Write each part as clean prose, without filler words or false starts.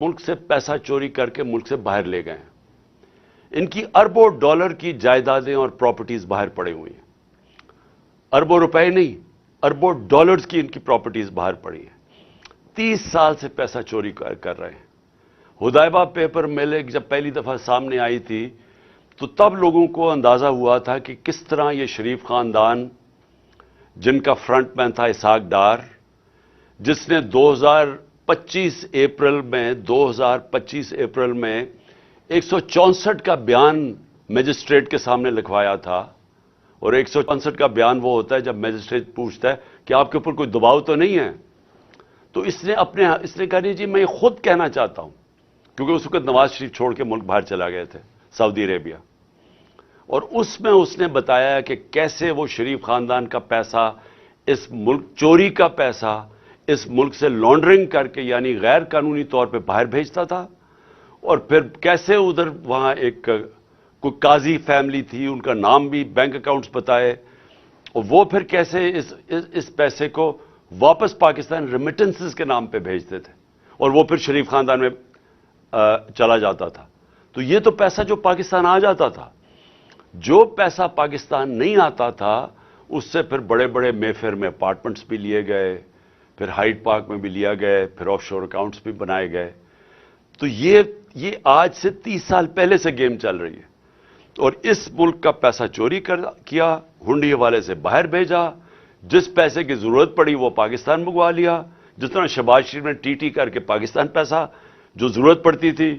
ملک سے پیسہ چوری کر کے ملک سے باہر لے گئے ہیں۔ ان کی اربوں ڈالر کی جائیدادیں اور پراپرٹیز باہر پڑے ہوئی ہیں۔ اربوں روپے نہیں، اربوں ڈالرز کی ان کی پراپرٹیز باہر پڑی ہیں۔ 30 سال سے پیسہ چوری کر رہے ہیں۔ حدیبیہ پیپر مل جب پہلی دفعہ سامنے آئی تھی تو تب لوگوں کو اندازہ ہوا تھا کہ کس طرح یہ شریف خاندان، جن کا فرنٹ مین تھا اسحاق ڈار، جس نے 2025 اپریل میں 164 کا بیان میجسٹریٹ کے سامنے لکھوایا تھا، اور 164 کا بیان وہ ہوتا ہے جب میجسٹریٹ پوچھتا ہے کہ آپ کے اوپر کوئی دباؤ تو نہیں ہے، تو اس نے کہا نہیں جی میں خود کہنا چاہتا ہوں، کیونکہ اس وقت نواز شریف چھوڑ کے ملک باہر چلا گئے تھے سعودی عربیہ، اور اس میں اس نے بتایا کہ کیسے وہ شریف خاندان کا پیسہ، اس ملک چوری کا پیسہ اس ملک سے لانڈرنگ کر کے یعنی غیر قانونی طور پہ باہر بھیجتا تھا، اور پھر کیسے ادھر وہاں ایک کوئی قاضی فیملی تھی، ان کا نام بھی بینک اکاؤنٹس بتائے، اور وہ پھر کیسے اس پیسے کو واپس پاکستان ریمیٹنسز کے نام پہ بھیجتے تھے، اور وہ پھر شریف خاندان میں چلا جاتا تھا۔ تو یہ تو پیسہ جو پاکستان آ جاتا تھا، جو پیسہ پاکستان نہیں آتا تھا اس سے پھر بڑے بڑے مے فیئر میں اپارٹمنٹس بھی لیے گئے، پھر ہائیڈ پارک میں بھی لیا گئے، پھر آف شور اکاؤنٹس بھی بنائے گئے۔ تو یہ آج سے 30 سال پہلے سے گیم چل رہی ہے، اور اس ملک کا پیسہ چوری کیا، ہنڈی حوالے سے باہر بھیجا، جس پیسے کی ضرورت پڑی وہ پاکستان منگوا لیا، جس طرح شہباز شریف نے ٹی کر کے پاکستان پیسہ جو ضرورت پڑتی تھی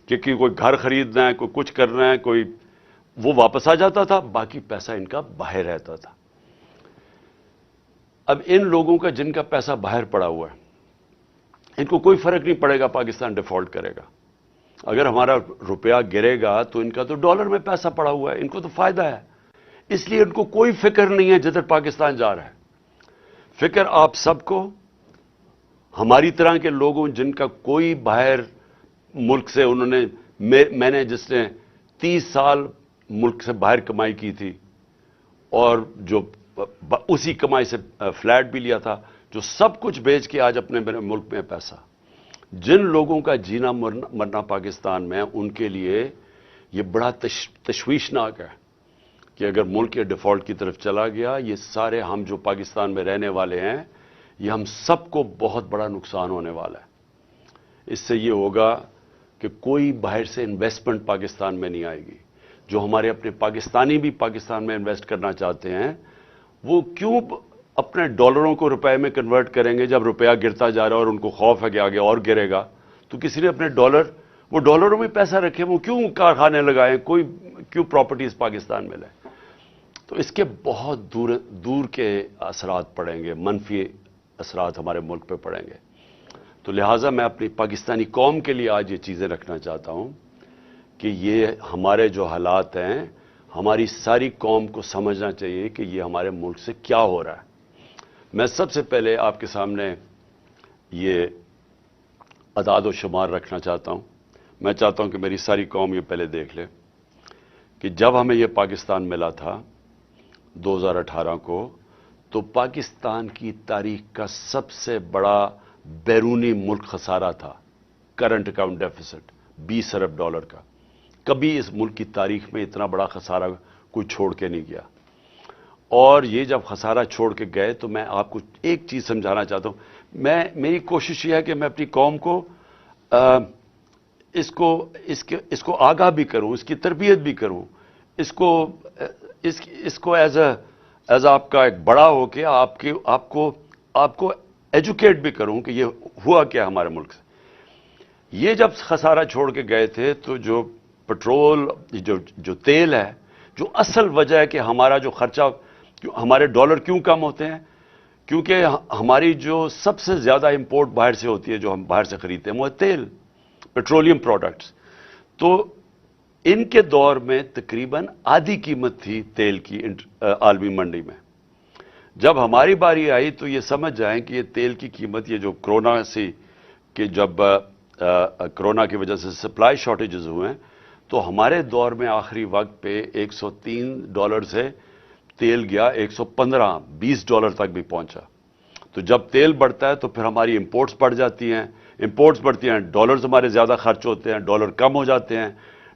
کہ کوئی گھر خریدنا ہے، کوئی کچھ کرنا ہے، کوئی وہ واپس آ جاتا تھا، باقی پیسہ ان کا باہر رہتا تھا۔ اب ان لوگوں کا جن کا پیسہ باہر پڑا ہوا ہے، ان کو کوئی فرق نہیں پڑے گا پاکستان ڈیفالٹ کرے گا۔ اگر ہمارا روپیہ گرے گا تو ان کا تو ڈالر میں پیسہ پڑا ہوا ہے، ان کو تو فائدہ ہے، اس لیے ان کو کوئی فکر نہیں ہے جدھر پاکستان جا رہا ہے۔ فکر آپ سب کو، ہماری طرح کے لوگوں جن کا کوئی باہر ملک سے انہوں نے میں نے جس نے 30 سال ملک سے باہر کمائی کی تھی، اور جو اسی کمائی سے فلیٹ بھی لیا تھا، جو سب کچھ بیچ کے آج اپنے ملک میں پیسہ، جن لوگوں کا جینا مرنا پاکستان میں، ان کے لیے یہ بڑا تشویشناک ہے کہ اگر ملک یہ ڈیفالٹ کی طرف چلا گیا، یہ سارے ہم جو پاکستان میں رہنے والے ہیں، یہ ہم سب کو بہت بڑا نقصان ہونے والا ہے۔ اس سے یہ ہوگا کہ کوئی باہر سے انویسٹمنٹ پاکستان میں نہیں آئے گی۔ جو ہمارے اپنے پاکستانی بھی پاکستان میں انویسٹ کرنا چاہتے ہیں، وہ کیوں اپنے ڈالروں کو روپے میں کنورٹ کریں گے جب روپیہ گرتا جا رہا ہے اور ان کو خوف ہے کہ آگے اور گرے گا؟ تو کسی نے اپنے وہ ڈالروں میں پیسہ رکھے، وہ کیوں کارخانے لگائیں، کوئی کیوں پراپرٹیز پاکستان میں لائیں؟ تو اس کے بہت دور کے اثرات پڑیں گے، منفی اثرات ہمارے ملک پہ پڑیں گے۔ تو لہٰذا میں اپنی پاکستانی قوم کے لیے آج یہ چیزیں رکھنا چاہتا ہوں کہ یہ ہمارے جو حالات ہیں، ہماری ساری قوم کو سمجھنا چاہیے کہ یہ ہمارے ملک سے کیا ہو رہا ہے۔ میں سب سے پہلے آپ کے سامنے یہ اعداد و شمار رکھنا چاہتا ہوں۔ میں چاہتا ہوں کہ میری ساری قوم یہ پہلے دیکھ لے کہ جب ہمیں یہ پاکستان ملا تھا 2018 کو، تو پاکستان کی تاریخ کا سب سے بڑا بیرونی ملک خسارہ تھا، کرنٹ اکاؤنٹ ڈیفیسٹ 20 ارب ڈالر کا۔ کبھی اس ملک کی تاریخ میں اتنا بڑا خسارہ کوئی چھوڑ کے نہیں گیا، اور یہ جب خسارہ چھوڑ کے گئے تو میں آپ کو ایک چیز سمجھانا چاہتا ہوں۔ میری کوشش یہ ہے کہ میں اپنی قوم کو اس کو آگاہ بھی کروں، اس کی تربیت بھی کروں، اس کو ایز آپ کا ایک بڑا ہو کے آپ کو ایجوکیٹ بھی کروں کہ یہ ہوا کیا ہمارے ملک سے۔ یہ جب خسارہ چھوڑ کے گئے تھے تو جو پٹرول، جو تیل ہے، جو اصل وجہ ہے کہ ہمارا جو خرچہ، ہمارے ڈالر کیوں کم ہوتے ہیں، کیونکہ ہماری جو سب سے زیادہ امپورٹ باہر سے ہوتی ہے، جو ہم باہر سے خریدتے ہیں، وہ ہے تیل، پیٹرولیم پروڈکٹس۔ تو ان کے دور میں تقریباً آدھی قیمت تھی تیل کی عالمی منڈی میں۔ جب ہماری باری آئی تو یہ سمجھ جائیں کہ یہ تیل کی قیمت، یہ جو جب کرونا کی وجہ سے سپلائی شارٹیجز ہوئے ہیں، تو ہمارے دور میں آخری وقت پہ $103 سے تیل گیا 115-20 ڈالر تک بھی پہنچا۔ تو جب تیل بڑھتا ہے تو پھر ہماری امپورٹس بڑھ جاتی ہیں، امپورٹس بڑھتی ہیں، ڈالرز ہمارے زیادہ خرچ ہوتے ہیں، ڈالر کم ہو جاتے ہیں.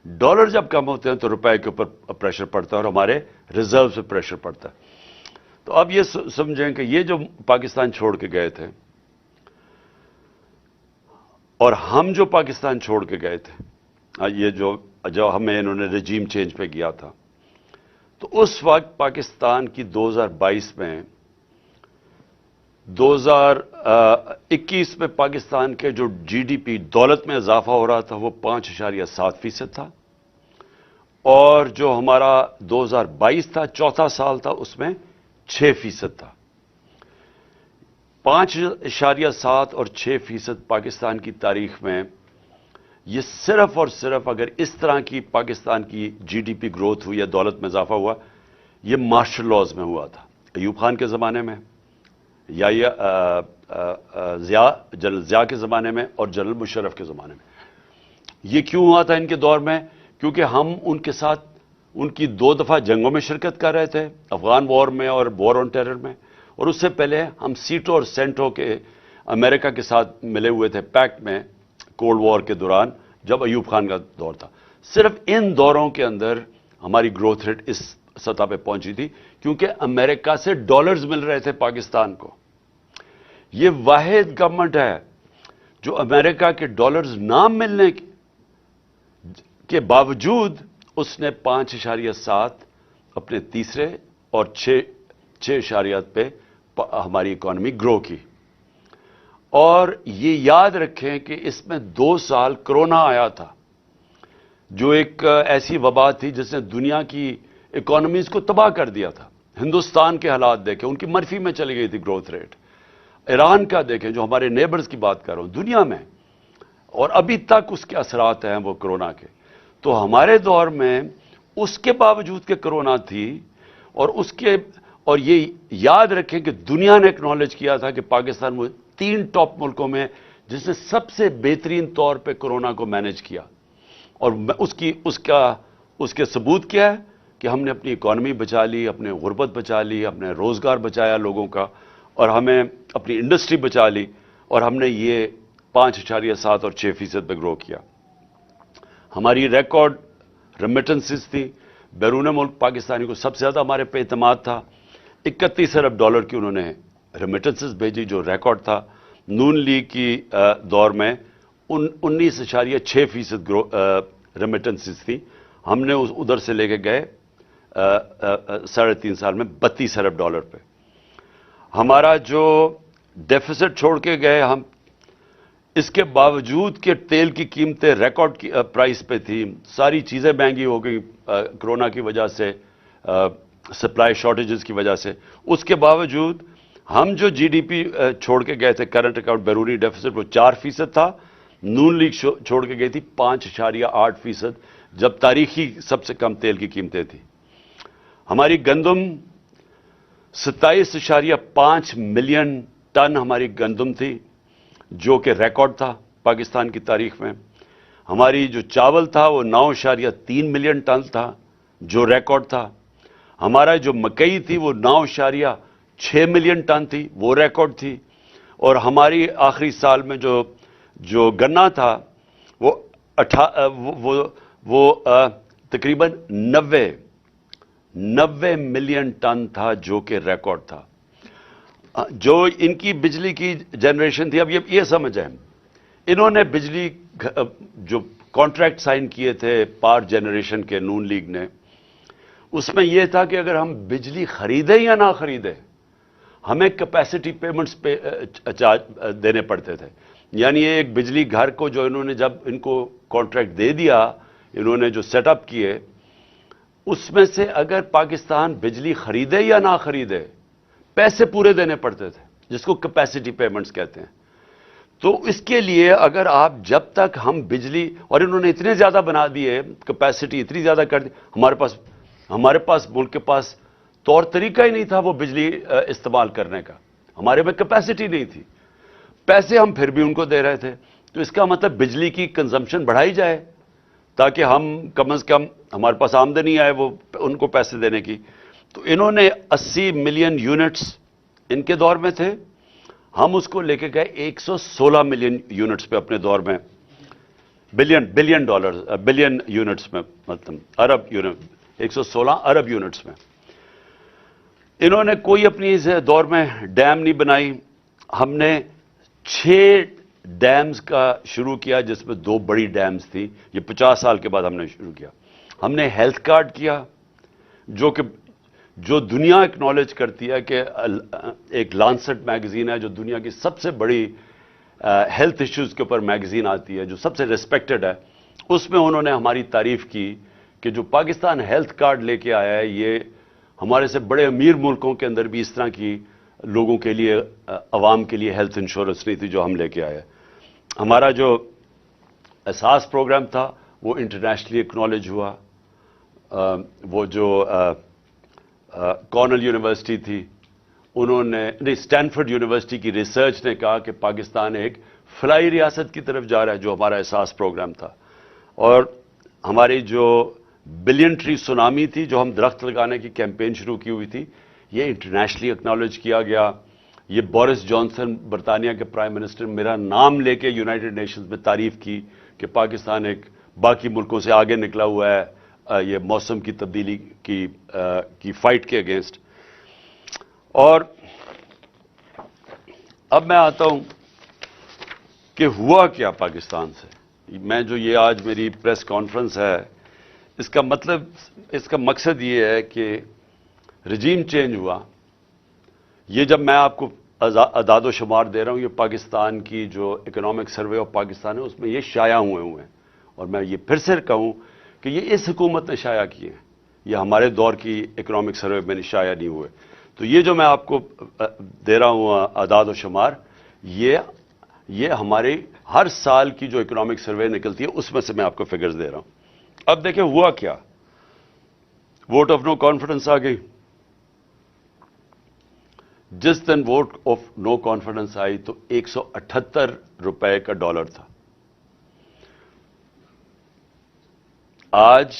ڈالر جب کم ہوتے ہیں تو روپے کے اوپر پریشر پڑتا ہے اور ہمارے ریزرو پہ پریشر پڑتا ہے. تو اب یہ سمجھیں کہ یہ جو پاکستان چھوڑ کے گئے تھے اور ہم جو پاکستان چھوڑ کے گئے تھے، یہ جو ہمیں انہوں نے رجیم چینج پہ کیا تھا، تو اس وقت پاکستان کی 2022 میں 2021 میں پاکستان کے جو جی ڈی پی دولت میں اضافہ ہو رہا تھا وہ 5.7% تھا، اور جو ہمارا 2022 تھا، چوتھا سال تھا، اس میں 6% تھا. 5.7 اور 6% پاکستان کی تاریخ میں یہ صرف اور صرف اگر اس طرح کی پاکستان کی جی ڈی پی گروتھ ہوئی یا دولت میں اضافہ ہوا، یہ مارشل لاز میں ہوا تھا، ایوب خان کے زمانے میں یا جنرل ضیاء کے زمانے میں اور جنرل مشرف کے زمانے میں. یہ کیوں ہوا تھا ان کے دور میں؟ کیونکہ ہم ان کے ساتھ ان کی 2 دفعہ جنگوں میں شرکت کر رہے تھے، افغان وار میں اور وار آن ٹیرر میں، اور اس سے پہلے ہم سیٹو اور سینٹو کے امریکہ کے ساتھ ملے ہوئے تھے پیکٹ میں کولڈ وار کے دوران جب ایوب خان کا دور تھا. صرف ان دوروں کے اندر ہماری گروتھ ریٹ اس سطح پہ پہنچی تھی کیونکہ امریکہ سے ڈالرز مل رہے تھے پاکستان کو. یہ واحد گورنمنٹ ہے جو امریکہ کے ڈالرز نہ ملنے کے باوجود اس نے 5.7 اپنے تیسرے اور 6.8 پہ ہماری اکانومی گرو کی. اور یہ یاد رکھیں کہ اس میں 2 سال کرونا آیا تھا جو ایک ایسی وبا تھی جس نے دنیا کی اکانومیز کو تباہ کر دیا تھا. ہندوستان کے حالات دیکھیں، ان کی منفی میں چلی گئی تھی گروتھ ریٹ. ایران کا دیکھیں جو ہمارے نیبرز کی بات کر رہا ہوں دنیا میں، اور ابھی تک اس کے اثرات ہیں وہ کرونا کے. تو ہمارے دور میں اس کے باوجود کہ کرونا تھی اور یہ یاد رکھیں کہ دنیا نے اکنالج کیا تھا کہ پاکستان وہ 3 ٹاپ ملکوں میں جس نے سب سے بہترین طور پہ کرونا کو مینج کیا. اور اس کے ثبوت کیا ہے کہ ہم نے اپنی اکانومی بچا لی، اپنے غربت بچا لی، اپنے روزگار بچایا لوگوں کا، اور ہمیں اپنی انڈسٹری بچا لی، اور ہم نے یہ 5.7 اور 6% پہ گرو کیا. ہماری ریکارڈ ریمیٹنسز تھی، بیرون ملک پاکستانی کو سب سے زیادہ ہمارے پہ اعتماد تھا. 31 ارب ڈالر کی انہوں نے ریمیٹنسز بھیجی جو ریکارڈ تھا. نون لیگ کی دور میں 19.6% ریمیٹنسز تھی. ہم نے ادھر سے لے کے گئے 3.5 سال میں 32 ارب ڈالر پہ. ہمارا جو ڈیفیسٹ چھوڑ کے گئے ہم، اس کے باوجود کہ تیل کی قیمتیں ریکارڈ پرائس پہ تھی، ساری چیزیں مہنگی ہو گئی کرونا کی وجہ سے، سپلائی شارٹیجز کی وجہ سے، اس کے باوجود ہم جو جی ڈی پی چھوڑ کے گئے تھے کرنٹ اکاؤنٹ بیرونی ڈیفیسٹ وہ 4% تھا. نون لیگ چھوڑ کے گئی تھی 5.8%، جب تاریخی سب سے کم تیل کی قیمتیں تھیں. ہماری گندم 27.5 ملین ٹن ہماری گندم تھی جو کہ ریکارڈ تھا پاکستان کی تاریخ میں. ہماری جو چاول تھا وہ 9.3 ملین ٹن تھا جو ریکارڈ تھا. ہمارا جو مکئی تھی وہ 9.6 ملین ٹن تھی، وہ ریکارڈ تھی. اور ہماری آخری سال میں جو گنا تھا وہ تقریباً 90 ملین ٹن تھا جو کہ ریکارڈ تھا. جو ان کی بجلی کی جنریشن تھی، اب یہ سمجھیں انہوں نے بجلی جو کانٹریکٹ سائن کیے تھے پاور جنریشن کے نون لیگ نے، اس میں یہ تھا کہ اگر ہم بجلی خریدیں یا نہ خریدیں ہمیں کیپیسٹی پیمنٹس پہ دینے پڑتے تھے. یعنی ایک بجلی گھر کو جو انہوں نے جب ان کو کانٹریکٹ دے دیا، انہوں نے جو سیٹ اپ کیے، اس میں سے اگر پاکستان بجلی خریدے یا نہ خریدے پیسے پورے دینے پڑتے تھے، جس کو کیپیسٹی پیمنٹس کہتے ہیں. تو اس کے لیے اگر آپ جب تک ہم بجلی، اور انہوں نے اتنے زیادہ بنا دیے، کیپیسٹی اتنی زیادہ کر دی، ہمارے پاس ملک کے پاس طور طریقہ ہی نہیں تھا وہ بجلی استعمال کرنے کا. ہمارے میں کیپیسٹی نہیں تھی، پیسے ہم پھر بھی ان کو دے رہے تھے. تو اس کا مطلب بجلی کی کنزمپشن بڑھائی جائے تاکہ ہم کم از کم ہمارے پاس آمدنی آئے وہ ان کو پیسے دینے کی. تو انہوں نے 80 ملین یونٹس ان کے دور میں تھے. ہم اس کو لے کے گئے 116 ملین یونٹس پہ اپنے دور میں، بلین ڈالر، بلین یونٹس میں، مطلب ارب یونٹ، 116 ارب یونٹس میں۔ انہوں نے کوئی اپنی اس دور میں ڈیم نہیں بنائی۔ ہم نے 6 ڈیمز کا شروع کیا، جس میں 2 بڑی ڈیمز تھی، یہ 50 سال کے بعد ہم نے شروع کیا۔ ہم نے ہیلتھ کارڈ کیا، جو دنیا اکنالج کرتی ہے کہ ایک لانسٹ میگزین ہے جو دنیا کی سب سے بڑی ہیلتھ ایشوز کے اوپر میگزین آتی ہے، جو سب سے ریسپیکٹڈ ہے، اس میں انہوں نے ہماری تعریف کی کہ جو پاکستان ہیلتھ کارڈ لے کے آیا ہے، یہ ہمارے سے بڑے امیر ملکوں کے اندر بھی اس طرح کی لوگوں کے لیے، عوام کے لیے ہیلتھ انشورنس نہیں تھی جو ہم لے کے آئے۔ ہمارا جو اساس پروگرام تھا وہ انٹرنیشنلی اکنالج ہوا۔ وہ جو کارنل یونیورسٹی تھی، انہوں نے اسٹینفورڈ یونیورسٹی کی ریسرچ نے کہا کہ پاکستان ایک فلائی ریاست کی طرف جا رہا ہے، جو ہمارا اساس پروگرام تھا۔ اور ہماری جو بلین ٹری سونامی تھی، جو ہم درخت لگانے کی کیمپین شروع کی ہوئی تھی، یہ انٹرنیشنلی اکنالج کیا گیا۔ یہ بورس جانسن، برطانیہ کے پرائم منسٹر، میرا نام لے کے یونائٹڈ نیشنز میں تعریف کی کہ پاکستان ایک باقی ملکوں سے آگے نکلا ہوا ہے یہ موسم کی تبدیلی کی فائٹ کے اگینسٹ۔ اور اب میں آتا ہوں کہ ہوا کیا پاکستان سے۔ میں جو یہ آج میری پریس کانفرنس ہے، اس کا مقصد یہ ہے کہ رجیم چینج ہوا۔ یہ جب میں آپ کو اعداد و شمار دے رہا ہوں، یہ پاکستان کی جو اکنامک سروے آف پاکستان ہے، اس میں یہ شائع ہوئے ہیں، اور میں یہ پھر سے کہوں کہ یہ اس حکومت نے شائع کیے ہیں، یہ ہمارے دور کی اکنامک سروے میں شائع نہیں ہوئے۔ تو یہ جو میں آپ کو دے رہا ہوں اعداد و شمار، یہ ہماری ہر سال کی جو اکنامک سروے نکلتی ہے اس میں سے میں آپ کو فگرز دے رہا ہوں۔ اب دیکھیں ہوا کیا، ووٹ آف نو کانفیڈنس آ گئی۔ جس دن ووٹ آف نو کانفیڈنس آئی تو 178 روپے کا ڈالر تھا۔ آج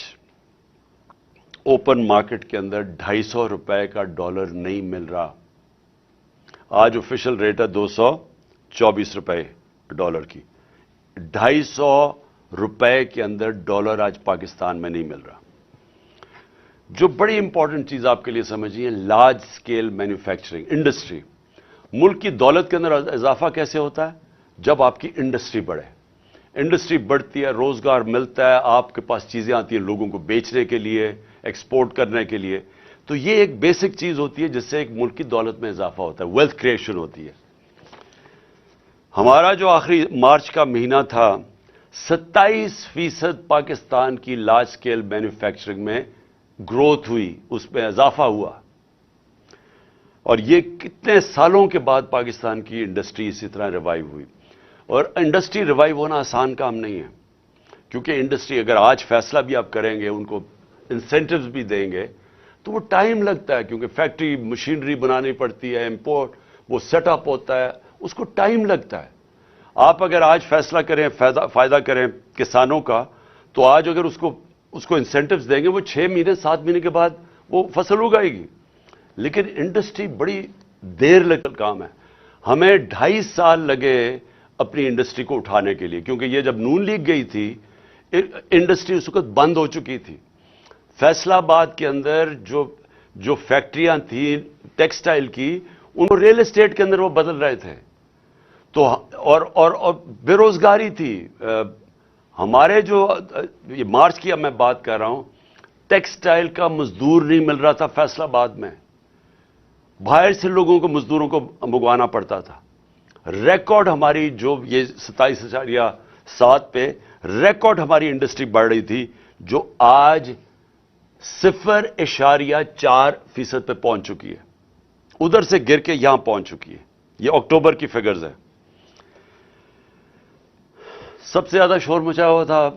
اوپن مارکیٹ کے اندر 250 روپے کا ڈالر نہیں مل رہا۔ آج آفیشل ریٹ ہے 224 روپے ڈالر کی۔ 250 روپے کے اندر ڈالر آج پاکستان میں نہیں مل رہا۔ جو بڑی امپورٹنٹ چیز آپ کے لیے سمجھیے، لارج سکیل مینوفیکچرنگ انڈسٹری۔ ملک کی دولت کے اندر اضافہ کیسے ہوتا ہے؟ جب آپ کی انڈسٹری بڑھے، انڈسٹری بڑھتی ہے، روزگار ملتا ہے، آپ کے پاس چیزیں آتی ہیں لوگوں کو بیچنے کے لیے، ایکسپورٹ کرنے کے لیے۔ تو یہ ایک بیسک چیز ہوتی ہے جس سے ایک ملک کی دولت میں اضافہ ہوتا ہے، ویلتھ کریشن ہوتی ہے۔ ہمارا جو آخری مارچ کا مہینہ تھا، 27% پاکستان کی لارج سکیل مینوفیکچرنگ میں گروتھ ہوئی، اس میں اضافہ ہوا۔ اور یہ کتنے سالوں کے بعد پاکستان کی انڈسٹری اسی طرح ریوائیو ہوئی۔ اور انڈسٹری ریوائیو ہونا آسان کام نہیں ہے، کیونکہ انڈسٹری اگر آج فیصلہ بھی آپ کریں گے، ان کو انسینٹیوز بھی دیں گے، تو وہ ٹائم لگتا ہے، کیونکہ فیکٹری مشینری بنانی پڑتی ہے، امپورٹ، وہ سیٹ اپ ہوتا ہے، اس کو ٹائم لگتا ہے۔ آپ اگر آج فیصلہ کریں، فائدہ کریں کسانوں کا، تو آج اگر اس کو انسینٹیوز دیں گے، وہ 6 مہینے 7 مہینے کے بعد وہ فصل اگائے گی۔ لیکن انڈسٹری بڑی دیر لگتا کام ہے۔ ہمیں 2.5 سال لگے اپنی انڈسٹری کو اٹھانے کے لیے، کیونکہ یہ جب نون لیگ گئی تھی، انڈسٹری اس وقت بند ہو چکی تھی۔ فیصل آباد کے اندر جو فیکٹریاں تھیں ٹیکسٹائل کی، ان کو ریل اسٹیٹ کے اندر وہ بدل رہے تھے، تو اور بے روزگاری تھی۔ ہمارے جو یہ مارچ کی اب میں بات کر رہا ہوں، ٹیکسٹائل کا مزدور نہیں مل رہا تھا فیصل آباد میں، باہر سے لوگوں کو مزدوروں کو منگوانا پڑتا تھا۔ ریکارڈ ہماری جو یہ 27.7 پہ ریکارڈ ہماری انڈسٹری بڑھ رہی تھی، جو آج 0.4% پہ پہنچ چکی ہے، ادھر سے گر کے یہاں پہنچ چکی ہے۔ یہ اکتوبر کی فگرز ہے۔ سب سے زیادہ شور مچا ہوا تھا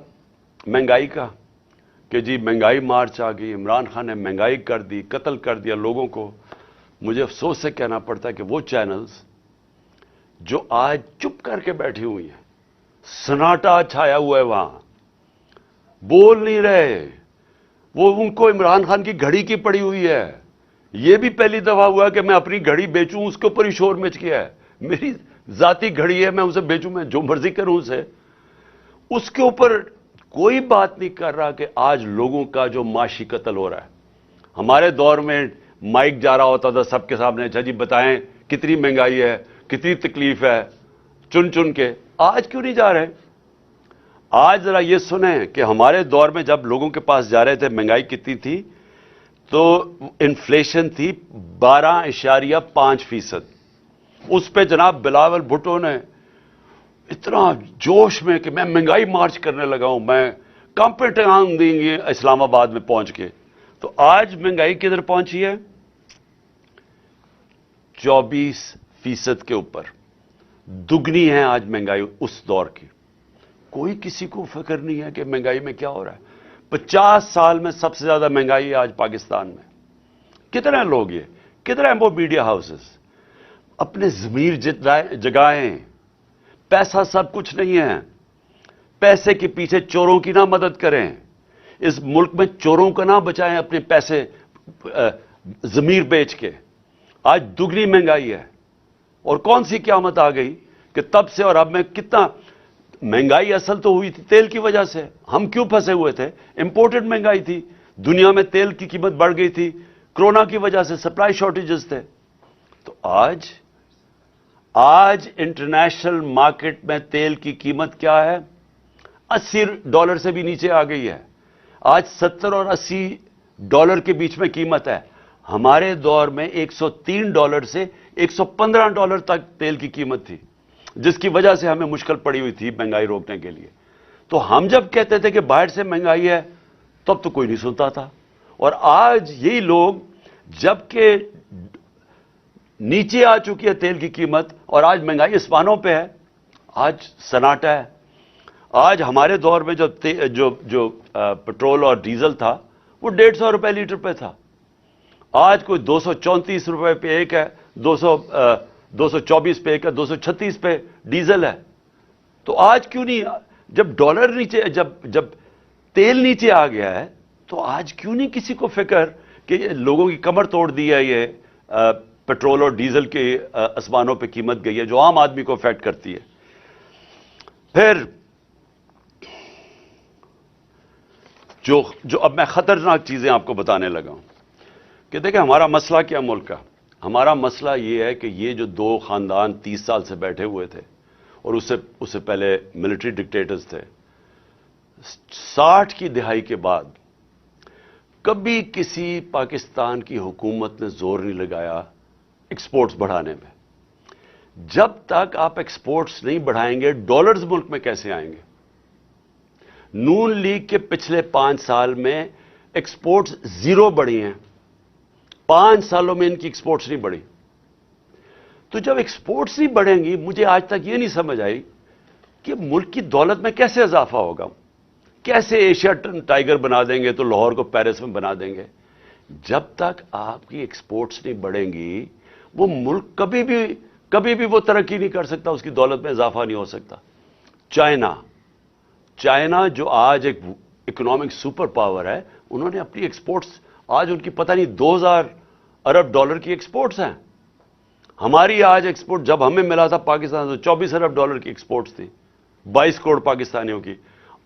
مہنگائی کا، کہ جی مہنگائی مارچ آ گئی، عمران خان نے مہنگائی کر دی، قتل کر دیا لوگوں کو۔ مجھے افسوس سے کہنا پڑتا ہے کہ وہ چینلز جو آج چپ کر کے بیٹھی ہوئی ہیں، سناٹا چھایا ہوا ہے وہاں، بول نہیں رہے، وہ ان کو عمران خان کی گھڑی کی پڑی ہوئی ہے۔ یہ بھی پہلی دفعہ ہوا کہ میں اپنی گھڑی بیچوں، اس کے اوپر ہی شور مچ گیا ہے۔ میری ذاتی گھڑی ہے, میں اسے بیچوں, میں جو مرضی کروں اسے. اس کے اوپر کوئی بات نہیں کر رہا کہ آج لوگوں کا جو معاشی قتل ہو رہا ہے. ہمارے دور میں مائک جا رہا ہوتا تھا سب کے سامنے, اچھا جی بتائیں کتنی مہنگائی ہے, کتنی تکلیف ہے, چن چن کے. آج کیوں نہیں جا رہے؟ آج ذرا یہ سنیں کہ ہمارے دور میں جب لوگوں کے پاس جا رہے تھے مہنگائی کتنی تھی, تو انفلیشن تھی 12.5%. اس پہ جناب بلاول بھٹو نے اتنا جوش میں کہ میں مہنگائی مارچ کرنے لگا ہوں, میں کمپٹان دیں گے اسلام آباد میں پہنچ کے. تو آج مہنگائی کدھر پہنچی ہے؟ 24% کے اوپر. دگنی ہے آج مہنگائی اس دور کی. کوئی کسی کو فکر نہیں ہے کہ مہنگائی میں کیا ہو رہا ہے. 50 سال میں سب سے زیادہ مہنگائی ہے آج پاکستان میں. کتنے لوگ یہ, کتنے وہ میڈیا ہاؤسز اپنے ضمیر جگائیں. پیسہ سب کچھ نہیں ہے. پیسے کے پیچھے چوروں کی نہ مدد کریں. اس ملک میں چوروں کا نہ بچائیں اپنے پیسے ضمیر بیچ کے. آج دگنی مہنگائی ہے. اور کون سی قیامت آ گئی کہ تب سے اور اب میں کتنا مہنگائی اصل تو ہوئی تھی تیل کی وجہ سے. ہم کیوں پھنسے ہوئے تھے؟ امپورٹڈ مہنگائی تھی. دنیا میں تیل کی قیمت بڑھ گئی تھی کرونا کی وجہ سے, سپلائی شارٹیجز تھے. تو آج انٹرنیشنل مارکیٹ میں تیل کی قیمت کیا ہے؟ $80 سے بھی نیچے آ گئی ہے. آج $70 اور $80 کے بیچ میں قیمت ہے. ہمارے دور میں $103 سے $115 تک تیل کی قیمت تھی, جس کی وجہ سے ہمیں مشکل پڑی ہوئی تھی مہنگائی روکنے کے لیے. تو ہم جب کہتے تھے کہ باہر سے مہنگائی ہے تب تو کوئی نہیں سنتا تھا. اور آج یہی لوگ جب کہ نیچے آ چکی ہے تیل کی قیمت اور آج مہنگائی اسمانوں پہ ہے, آج سناٹا ہے. آج ہمارے دور میں جو پٹرول اور ڈیزل تھا وہ $150 لیٹر پہ تھا. آج کوئی $234 پہ ایک ہے, 224 پہ ایک ہے, 236 پہ ڈیزل ہے. تو آج کیوں نہیں, جب ڈالر نیچے, جب تیل نیچے آ گیا ہے تو آج کیوں نہیں کسی کو فکر کہ لوگوں کی کمر توڑ دی ہے یہ پٹرول اور ڈیزل کے اسمانوں پہ قیمت گئی ہے جو عام آدمی کو افیکٹ کرتی ہے. پھر جو اب میں خطرناک چیزیں آپ کو بتانے لگا ہوں کہ دیکھیں ہمارا مسئلہ کیا ملک کا. ہمارا مسئلہ یہ ہے کہ یہ جو 2 خاندان 30 سال سے بیٹھے ہوئے تھے اور اس سے پہلے ملٹری ڈکٹیٹرز تھے, 60 کی دہائی کے بعد کبھی کسی پاکستان کی حکومت نے زور نہیں لگایا ایکسپورٹس بڑھانے میں. جب تک آپ ایکسپورٹس نہیں بڑھائیں گے ڈالرز ملک میں کیسے آئیں گے؟ نون لیگ کے پچھلے 5 سال میں ایکسپورٹس 0 بڑھی ہیں. 5 سالوں میں ان کی ایکسپورٹس نہیں بڑھی. تو جب ایکسپورٹس نہیں بڑھیں گی, مجھے آج تک یہ نہیں سمجھ آئی کہ ملک کی دولت میں کیسے اضافہ ہوگا. کیسے ایشیا ٹائیگر بنا دیں گے تو لاہور کو پیرس میں بنا دیں گے. جب تک آپ کی ایکسپورٹس نہیں بڑھیں گی وہ ملک کبھی بھی وہ ترقی نہیں کر سکتا, اس کی دولت میں اضافہ نہیں ہو سکتا. چائنا جو آج ایک اکنامک سپر پاور ہے, انہوں نے اپنی ایکسپورٹس آج ان کی پتہ نہیں $2,000 ارب کی ایکسپورٹس ہیں. ہماری آج ایکسپورٹ جب ہمیں ملا تھا پاکستان تو $24 ارب کی ایکسپورٹس تھی 22 کروڑ پاکستانیوں کی,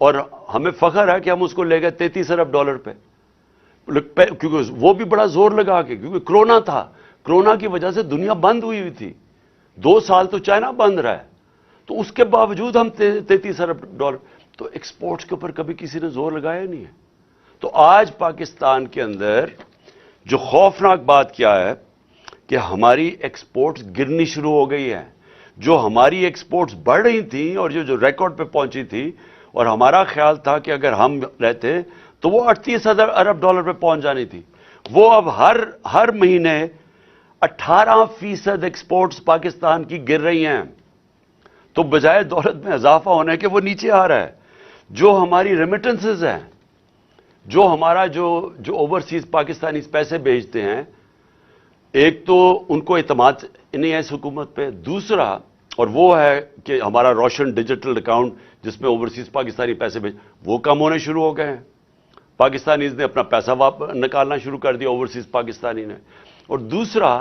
اور ہمیں فخر ہے کہ ہم اس کو لے گئے $33 ارب پہ, کیونکہ وہ بھی بڑا زور لگا کے, کیونکہ کرونا تھا. کرونا کی وجہ سے دنیا بند ہوئی تھی, 2 سال تو چائنا بند رہا ہے, تو اس کے باوجود ہم $33 ارب. تو ایکسپورٹس کے اوپر کبھی کسی نے زور لگایا نہیں ہے. تو آج پاکستان کے اندر جو خوفناک بات کیا ہے کہ ہماری ایکسپورٹس گرنی شروع ہو گئی ہے. جو ہماری ایکسپورٹس بڑھ رہی تھیں اور جو ریکارڈ پہ پہنچی تھی, اور ہمارا خیال تھا کہ اگر ہم رہتے تو وہ $38 ارب پہ پہنچ جانی تھی, وہ اب ہر مہینے 18% ایکسپورٹس پاکستان کی گر رہی ہیں. تو بجائے دولت میں اضافہ ہونے کے وہ نیچے آ رہا ہے. جو ہماری ریمیٹنسز ہیں, جو ہمارا جو اوورسیز پاکستانی پیسے بھیجتے ہیں, ایک تو ان کو اعتماد نہیں ہے اس حکومت پہ, دوسرا اور وہ ہے کہ ہمارا روشن ڈیجیٹل اکاؤنٹ جس میں اوورسیز پاکستانی پیسے وہ کم ہونے شروع ہو گئے ہیں. پاکستانیز نے اپنا پیسہ نکالنا شروع کر دیا اوورسیز پاکستانی نے. اور دوسرا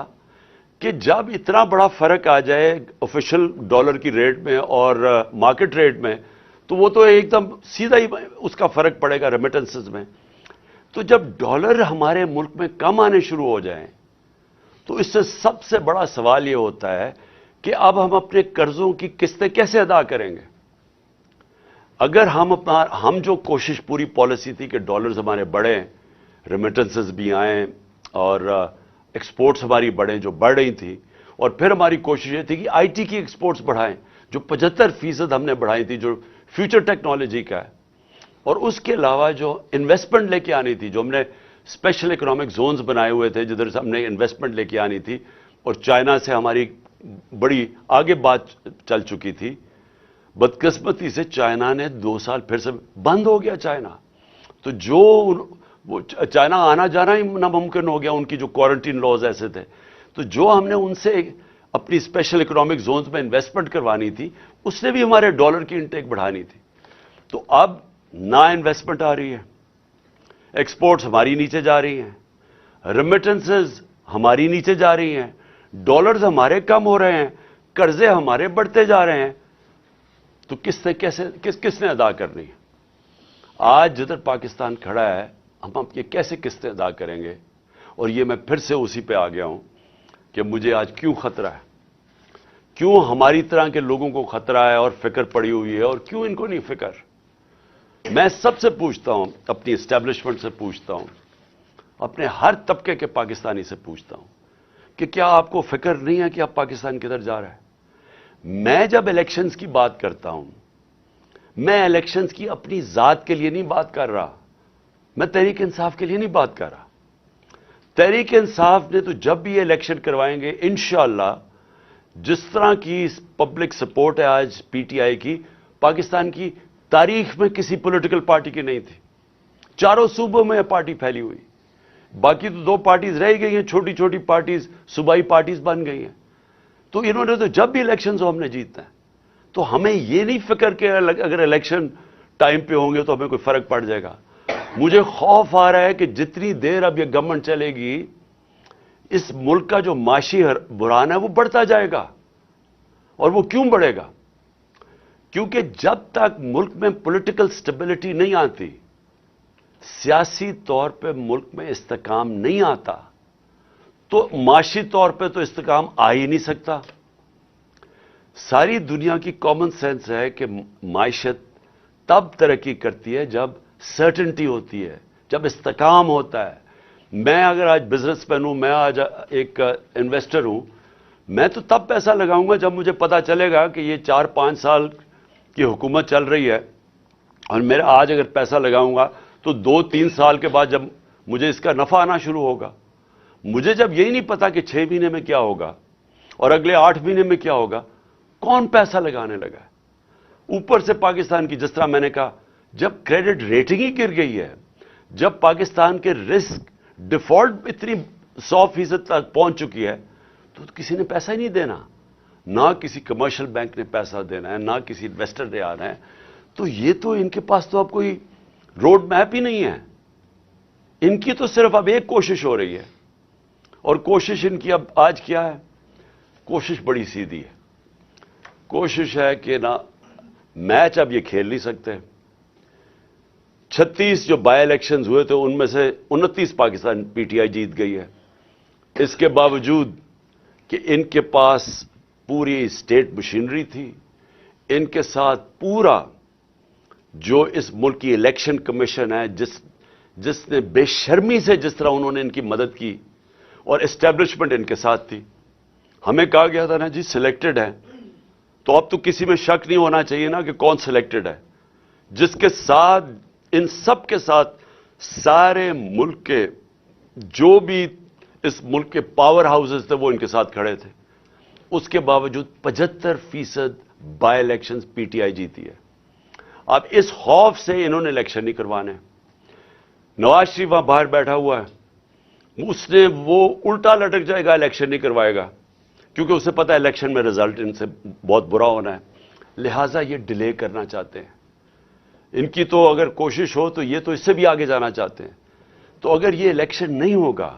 کہ جب اتنا بڑا فرق آ جائے آفیشل ڈالر کی ریٹ میں اور مارکیٹ ریٹ میں، تو وہ تو ایک دم سیدھا ہی اس کا فرق پڑے گا ریمیٹنسز میں. تو جب ڈالر ہمارے ملک میں کم آنے شروع ہو جائیں تو اس سے سب سے بڑا سوال یہ ہوتا ہے کہ اب ہم اپنے قرضوں کی قسطیں کیسے ادا کریں گے. اگر ہم جو کوشش پوری پالیسی تھی کہ ڈالرز ہمارے بڑھیں، ریمیٹنسز بھی آئیں اور ایکسپورٹس ہماری بڑھیں جو بڑھ رہی تھی، اور پھر ہماری کوشش یہ تھی کہ آئی ٹی کی ایکسپورٹس بڑھائیں جو 75% ہم نے بڑھائی تھی، جو فیوچر ٹیکنالوجی کا ہے. اور اس کے علاوہ جو انویسٹمنٹ لے کے آنی تھی، جو ہم نے اسپیشل اکنامک زونز بنائے ہوئے تھے جدھر سے ہم نے انویسٹمنٹ لے کے آنی تھی، اور چائنا سے ہماری بڑی آگے بات چل چکی تھی. بدقسمتی سے چائنا نے 2 سال پھر سے بند ہو گیا چائنا. تو جو وہ چائنا آنا جانا ہی ناممکن ہو گیا، ان کی جو کوارنٹین لاز ایسے تھے. تو جو ہم نے ان سے اپنی اسپیشل اکنامک زونز میں انویسٹمنٹ کروانی تھی، اس نے بھی ہمارے ڈالر کی انٹیک بڑھانی تھی. تو اب نہ انویسٹمنٹ آ رہی ہے، ایکسپورٹس ہماری نیچے جا رہی ہیں، ریمیٹنسز ہماری نیچے جا رہی ہیں، ڈالرز ہمارے کم ہو رہے ہیں، قرضے ہمارے بڑھتے جا رہے ہیں. تو کس نے ادا کرنی ہے؟ آج جدھر پاکستان کھڑا ہے، ہم یہ کیسے قسطیں ادا کریں گے؟ اور یہ میں پھر سے اسی پہ آ گیا ہوں کہ مجھے آج کیوں خطرہ ہے، کیوں ہماری طرح کے لوگوں کو خطرہ ہے اور فکر پڑی ہوئی ہے، اور کیوں ان کو نہیں فکر. میں سب سے پوچھتا ہوں، اپنی اسٹیبلشمنٹ سے پوچھتا ہوں، اپنے ہر طبقے کے پاکستانی سے پوچھتا ہوں کہ کیا آپ کو فکر نہیں ہے کہ اب پاکستان کدھر جا رہا ہے؟ میں جب الیکشنز کی بات کرتا ہوں، میں الیکشنز کی اپنی ذات کے لیے نہیں بات کر رہا، میں تحریک انصاف کے لیے نہیں بات کر رہا. تحریک انصاف نے تو جب بھی یہ الیکشن کروائیں گے انشاءاللہ، جس طرح کی پبلک سپورٹ ہے آج پی ٹی آئی کی، پاکستان کی تاریخ میں کسی پولیٹیکل پارٹی کی نہیں تھی. چاروں صوبوں میں پارٹی پھیلی ہوئی، باقی تو 2 پارٹیز رہ گئی ہیں، چھوٹی چھوٹی پارٹیز، صوبائی پارٹیز بن گئی ہیں. تو انہوں نے تو جب بھی الیکشنز ہو ہم نے جیتنا ہے. تو ہمیں یہ نہیں فکر کہ اگر الیکشن ٹائم پہ ہوں گے تو ہمیں کوئی فرق پڑ جائے گا. مجھے خوف آ رہا ہے کہ جتنی دیر اب یہ گورنمنٹ چلے گی، اس ملک کا جو معاشی بحران ہے وہ بڑھتا جائے گا. اور وہ کیوں بڑھے گا؟ کیونکہ جب تک ملک میں پولیٹیکل سٹیبلٹی نہیں آتی، سیاسی طور پہ ملک میں استحکام نہیں آتا، تو معاشی طور پہ تو استحکام آ ہی نہیں سکتا. ساری دنیا کی کامن سینس ہے کہ معیشت تب ترقی کرتی ہے جب سرٹنٹی ہوتی ہے، جب استحکام ہوتا ہے. میں اگر آج بزنس مین ہوں، میں آج ایک انویسٹر ہوں، میں تو تب پیسہ لگاؤں گا جب مجھے پتا چلے گا کہ یہ 4-5 سال کی حکومت چل رہی ہے، اور میرا آج اگر پیسہ لگاؤں گا تو 2-3 سال کے بعد جب مجھے اس کا نفع آنا شروع ہوگا. مجھے جب یہی نہیں پتا کہ 6 مہینے میں کیا ہوگا اور اگلے 8 مہینے میں کیا ہوگا، کون پیسہ لگانے لگا ہے؟ اوپر سے پاکستان کی، جس طرح میں نے کہا، جب کریڈٹ ریٹنگ ہی گر گئی ہے، جب پاکستان کے رسک ڈیفالٹ اتنی 100% تک پہنچ چکی ہے، تو کسی نے پیسہ ہی نہیں دینا. نہ کسی کمرشل بینک نے پیسہ دینا ہے، نہ کسی انویسٹر نے آنا ہے. تو یہ تو ان کے پاس تو اب کوئی روڈ میپ ہی نہیں ہے. ان کی تو صرف اب ایک کوشش ہو رہی ہے، اور کوشش ان کی اب آج کیا ہے؟ کوشش بڑی سیدھی ہے. کوشش ہے کہ نہ میچ اب یہ کھیل نہیں سکتے. 36 جو بائی الیکشنز ہوئے تھے ان میں سے 29 پاکستان پی ٹی آئی جیت گئی ہے. اس کے باوجود کہ ان کے پاس پوری اسٹیٹ مشینری تھی، ان کے ساتھ پورا جو اس ملک کی الیکشن کمیشن ہے، جس نے بے شرمی سے جس طرح انہوں نے ان کی مدد کی، اور اسٹیبلشمنٹ ان کے ساتھ تھی. ہمیں کہا گیا تھا نا جی سلیکٹڈ ہے، تو اب تو کسی میں شک نہیں ہونا چاہیے نا کہ کون سلیکٹڈ ہے. جس کے ساتھ، ان سب کے ساتھ، سارے ملک کے جو بھی اس ملک کے پاور ہاؤسز تھے وہ ان کے ساتھ کھڑے تھے. اس کے باوجود 75% by elections P T I جیتی ہے. اب اس خوف سے انہوں نے الیکشن نہیں کروانے. نواز شریف وہاں باہر بیٹھا ہوا ہے، اس نے وہ الٹا لٹک جائے گا، الیکشن نہیں کروائے گا، کیونکہ اسے پتا ہے الیکشن میں رزلٹ ان سے بہت برا ہونا ہے. لہٰذا یہ ڈیلے کرنا چاہتے ہیں. ان کی تو اگر کوشش ہو تو یہ تو اس سے بھی آگے جانا چاہتے ہیں. تو اگر یہ الیکشن نہیں ہوگا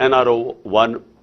NRO 1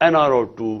NRO 2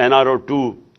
NRO 2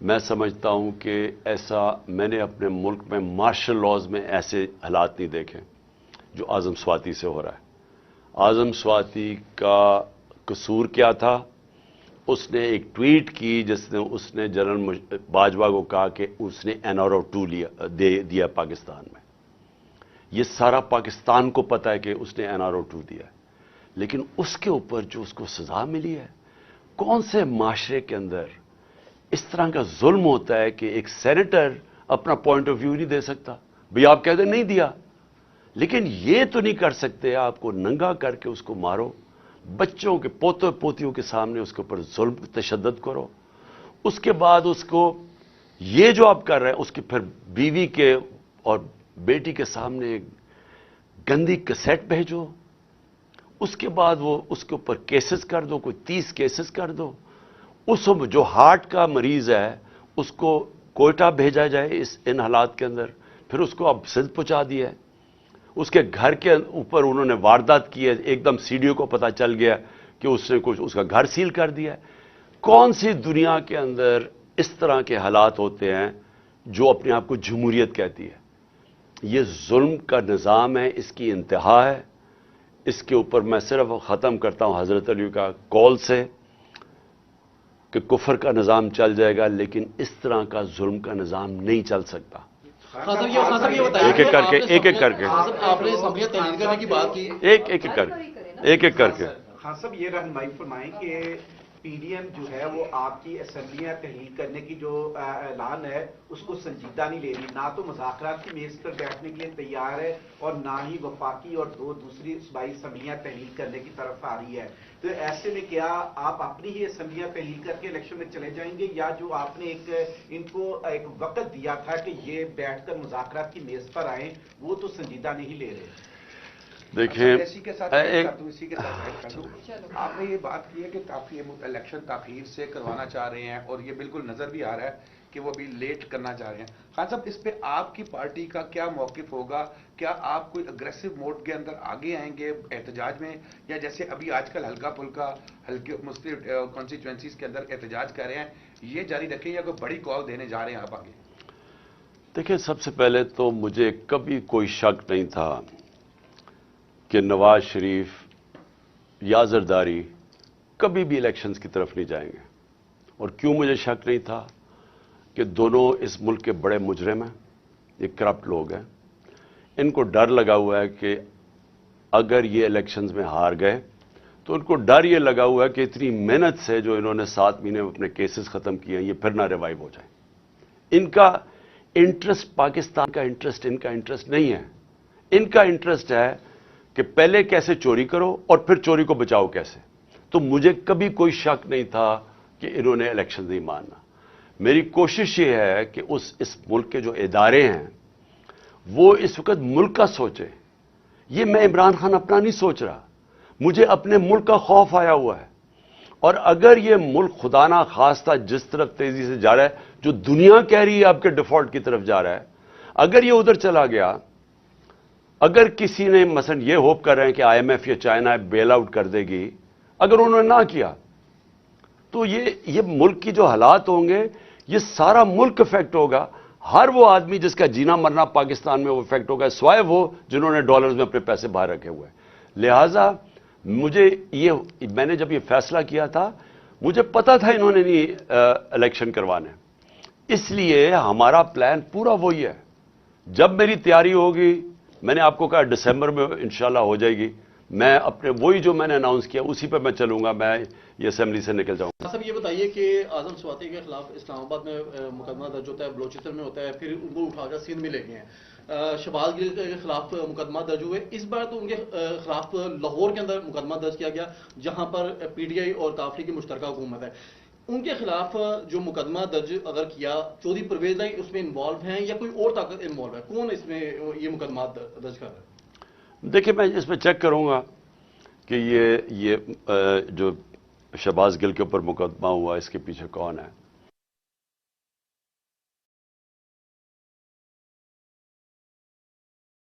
میں سمجھتا ہوں کہ ایسا میں نے اپنے ملک میں مارشل لاز میں ایسے حالات نہیں دیکھے جو اعظم سواتی سے ہو رہا ہے۔ اعظم سواتی کا قصور کیا تھا؟ اس نے ایک ٹویٹ کی جس نے اس نے جنرل باجوہ کو کہا کہ اس نے NRO 2 دیا پاکستان میں۔ یہ سارا پاکستان کو پتا ہے کہ اس نے NRO 2 دیا ہے، لیکن اس کے اوپر جو اس کو سزا ملی ہے، کون سے معاشرے کے اندر اس طرح کا ظلم ہوتا ہے کہ ایک سینیٹر اپنا پوائنٹ آف ویو نہیں دے سکتا؟ بھئی آپ کہتے نہیں دیا، لیکن یہ تو نہیں کر سکتے آپ کو ننگا کر کے اس کو مارو، بچوں کے پوتوں پوتیوں کے سامنے اس کے اوپر ظلم تشدد کرو، اس کے بعد اس کو یہ جو آپ کر رہے ہیں اس کی پھر بیوی کے اور بیٹی کے سامنے گندی کیسٹ بھیجو، اس کے بعد وہ اس کے اوپر کیسز کر دو، کوئی 30 کیسز کر دو، اس جو ہارٹ کا مریض ہے اس کو کوئٹہ بھیجا جائے ان حالات کے اندر، پھر اس کو اب سندھ پہنچا دیا ہے، اس کے گھر کے اوپر انہوں نے واردات کی ہے، ایک دم CDO کو پتا چل گیا کہ اس نے کچھ اس کا گھر سیل کر دیا ہے۔ کون سی دنیا کے اندر اس طرح کے حالات ہوتے ہیں جو اپنے آپ کو جمہوریت کہتی ہے؟ یہ ظلم کا نظام ہے، اس کی انتہا ہے۔ اس کے اوپر میں صرف ختم کرتا ہوں حضرت علی کا قول سے کہ کفر کا نظام چل جائے گا لیکن اس طرح کا ظلم کا نظام نہیں چل سکتا۔ ایک ایک کر کے ایک ایک کر کے آپ نے اسمبلیاں تحلیل کرنے کی بات کی، ایک ایک کر کے ایک ایک کر کے خان صاحب یہ رہنمائی فرمائیں کہ PDM جو ہے وہ آپ کی اسمبلیاں تحلیل کرنے کی جو اعلان ہے اس کو سنجیدہ نہیں لے رہی، نہ تو مذاکرات کی میز پر بیٹھنے کے لیے تیار ہے اور نہ ہی وفاقی اور دوسری صوبائی اسمبلیاں تحلیل کرنے کی طرف آ رہی ہے۔ تو ایسے میں کیا آپ اپنی ہی اسمبلیاں تحلیل کر کے الیکشن میں چلے جائیں گے، یا جو آپ نے ان کو ایک وقت دیا تھا کہ یہ بیٹھ کر مذاکرات کی میز پر آئیں وہ تو سنجیدہ نہیں لے رہے؟ دیکھیں اسی کے ساتھ آپ نے یہ بات کی ہے کہ کافی الیکشن تاخیر سے کروانا چاہ رہے ہیں اور یہ بالکل نظر بھی آ رہا ہے کہ وہ ابھی لیٹ کرنا چاہ رہے ہیں۔ خان صاحب اس پہ آپ کی پارٹی کا کیا موقف ہوگا؟ کیا آپ کوئی اگریسو موڈ کے اندر آگے آئیں گے احتجاج میں، یا جیسے ابھی آج کل ہلکا پھلکا ہلکے مختلف کانسٹیچوئنسیز کے اندر احتجاج کر رہے ہیں، یہ جاری رکھیں یا کوئی بڑی کال دینے جا رہے ہیں آپ آگے؟ دیکھیں، سب سے پہلے تو مجھے کبھی کوئی شک نہیں تھا کہ نواز شریف یا زرداری کبھی بھی الیکشنز کی طرف نہیں جائیں گے۔ اور کیوں مجھے شک نہیں تھا؟ کہ دونوں اس ملک کے بڑے مجرم ہیں، یہ کرپٹ لوگ ہیں، ان کو ڈر لگا ہوا ہے کہ اگر یہ الیکشنز میں ہار گئے تو ان کو ڈر یہ لگا ہوا ہے کہ اتنی محنت سے جو انہوں نے 7 مہینے میں اپنے کیسز ختم کیے ہیں یہ پھر نہ ریوائیو ہو جائیں۔ ان کا انٹرسٹ پاکستان کا انٹرسٹ ان کا انٹرسٹ نہیں ہے، ان کا انٹرسٹ ہے کہ پہلے کیسے چوری کرو اور پھر چوری کو بچاؤ کیسے۔ تو مجھے کبھی کوئی شک نہیں تھا کہ انہوں نے الیکشن نہیں ماننا۔ میری کوشش یہ ہے کہ اس ملک کے جو ادارے ہیں وہ اس وقت ملک کا سوچیں۔ یہ میں عمران خان اپنا نہیں سوچ رہا، مجھے اپنے ملک کا خوف آیا ہوا ہے، اور اگر یہ ملک خدا نہ خواستہ جس طرف تیزی سے جا رہا ہے، جو دنیا کہہ رہی ہے آپ کے ڈیفالٹ کی طرف جا رہا ہے، اگر یہ ادھر چلا گیا، اگر کسی نے مثلا یہ ہوپ کر رہے ہیں کہ IMF یا چائنا بیل آؤٹ کر دے گی، اگر انہوں نے نہ کیا تو یہ ملک کی جو حالات ہوں گے یہ سارا ملک افیکٹ ہوگا۔ ہر وہ آدمی جس کا جینا مرنا پاکستان میں وہ افیکٹ ہوگا، سوائے وہ جنہوں نے ڈالرز میں اپنے پیسے باہر رکھے ہوئے ہیں۔ لہٰذا میں نے جب یہ فیصلہ کیا تھا مجھے پتا تھا انہوں نے نہیں الیکشن کروانے، اس لیے ہمارا پلان پورا وہی ہے۔ جب میری تیاری ہوگی، میں نے آپ کو کہا دسمبر میں انشاءاللہ ہو جائے گی، میں اپنے وہی جو میں نے اناؤنس کیا اسی پہ میں چلوں گا، میں یہ اسمبلی سے نکل جاؤں گا۔ صاحب یہ بتائیے کہ اعظم سواتی کے خلاف اسلام آباد میں مقدمہ درج ہوتا ہے، بلوچستان میں ہوتا ہے، پھر ان کو اٹھا کر سندھ میں لے گئے ہیں، شہباز گل کے خلاف مقدمہ درج ہوئے، اس بار تو ان کے خلاف لاہور کے اندر مقدمہ درج کیا گیا جہاں پر PTI اور کافری کی مشترکہ حکومت ہے۔ ان کے خلاف جو مقدمہ درج اگر کیا، چودھری پرویز لائی اس میں انوالو ہیں یا کوئی اور طاقت انوالو ہے؟ کون اس میں یہ مقدمات درج کر رہا ہے؟ دیکھیں، میں اس پہ چیک کروں گا کہ یہ جو شہباز گل کے اوپر مقدمہ ہوا اس کے پیچھے کون ہے۔